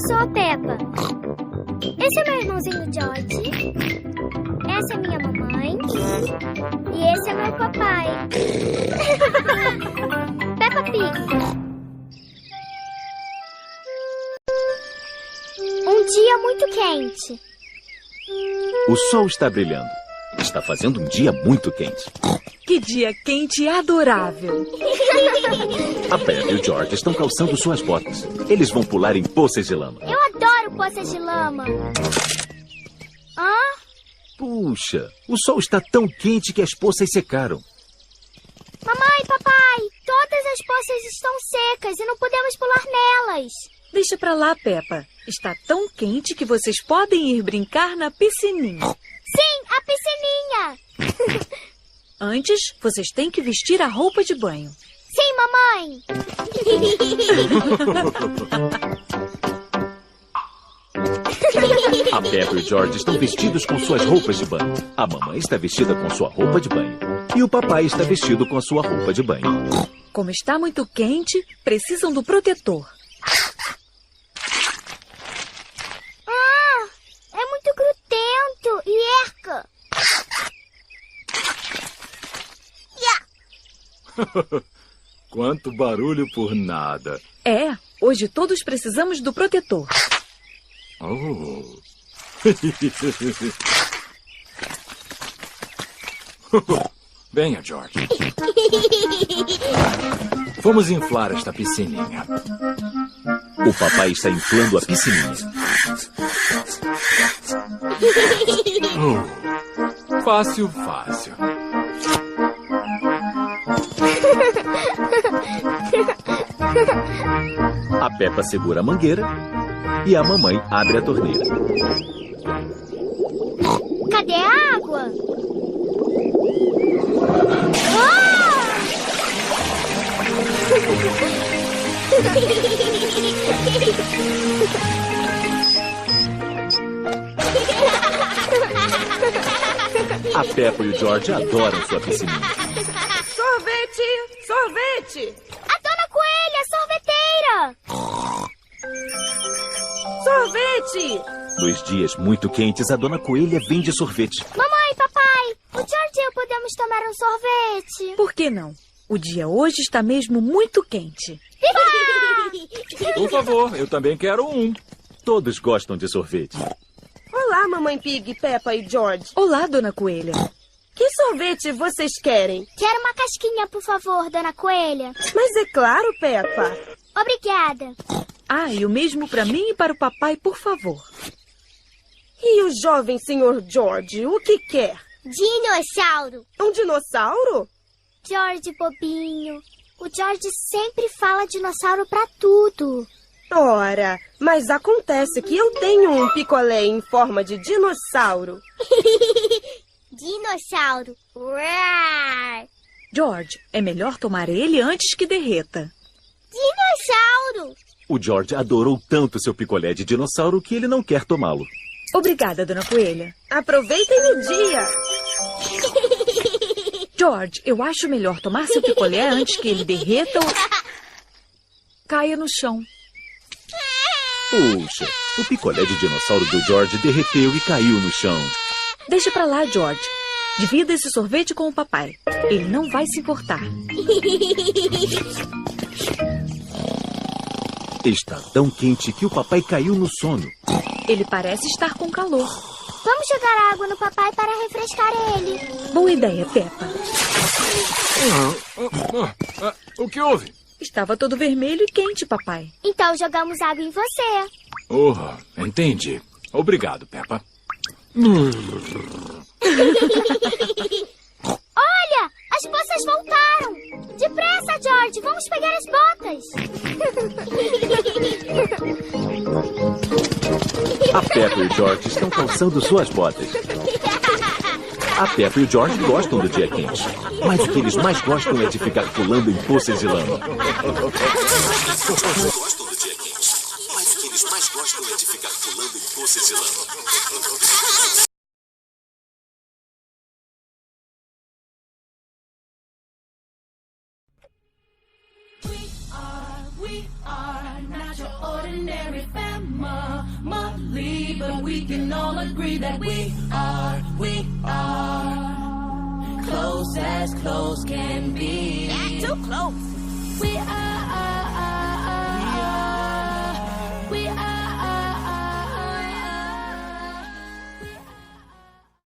sou a Peppa. Esse é meu irmãozinho George. Essa é minha mamãe. E esse é meu papai. Peppa Pig. Um dia muito quente. O sol está brilhando. Está fazendo um dia muito quente. Que dia quente e adorável. A Peppa e o George estão calçando suas botas. Eles vão pular em poças de lama. Eu adoro poças de lama. Hã? Puxa, o sol está tão quente que as poças secaram. Mamãe, papai, todas as poças estão secas e não podemos pular nelas. Deixa pra lá, Peppa. Está tão quente que vocês podem ir brincar na piscininha. Sim, a piscininha. Antes, vocês têm que vestir a roupa de banho. Sim, mamãe. A Peppa e o George estão vestidos com suas roupas de banho. A mamãe está vestida com sua roupa de banho. E o papai está vestido com a sua roupa de banho. Como está muito quente, precisam do protetor. É muito grudento e erca. Quanto barulho por nada. É, hoje todos precisamos do protetor. Oh. Venha, George. Vamos inflar esta piscininha. O papai está inflando a piscininha. Fácil, fácil. A Peppa segura a mangueira e a mamãe abre a torneira. Cadê a água? A Peppa e o George adoram sua piscininha. Sorvete! Sorvete! A Dona Coelha, sorveteira! Sorvete! Nos dias muito quentes, a Dona Coelha vende sorvete. Mamãe, papai, o George e eu podemos tomar um sorvete? Por que não? O dia hoje está mesmo muito quente. Por favor, eu também quero um. Todos gostam de sorvete. Olá, Mamãe Pig, Peppa e George. Olá, Dona Coelha. Que sorvete vocês querem? Quero uma casquinha, por favor, Dona Coelha. Mas é claro, Peppa. Obrigada. Ah, e o mesmo para mim e para o papai, por favor. E o jovem senhor George, o que quer? Dinossauro. Um dinossauro? George, bobinho. O George sempre fala dinossauro pra tudo. Ora, mas acontece que eu tenho um picolé em forma de dinossauro. Dinossauro. Uar. George, é melhor tomar ele antes que derreta. Dinossauro. O George adorou tanto seu picolé de dinossauro que ele não quer tomá-lo. Obrigada, Dona Coelha. Aproveitem o dia. George, eu acho melhor tomar seu picolé antes que ele derreta ou caia no chão. Puxa, o picolé de dinossauro do George derreteu e caiu no chão. Deixa pra lá, George. Divida esse sorvete com o papai. Ele não vai se importar. Está tão quente que o papai caiu no sono. Ele parece estar com calor. Vamos jogar água no papai para refrescar ele. Boa ideia, Peppa. O que houve? Estava todo vermelho e quente, papai. Então jogamos água em você. Oh, entendi. Obrigado, Peppa. Olha, as poças voltaram. Depressa, George, vamos pegar as botas. A Peppa e o George estão calçando suas botas. A Peppa e o George gostam do dia quente. Mas o que eles mais gostam é de ficar pulando em poças de lama. Gostam do dia quente. Mas o que eles mais gostam é de ficar pulando em poças de lama. We are not your ordinary family. but we can all agree that we are close as close can be. Too close. We are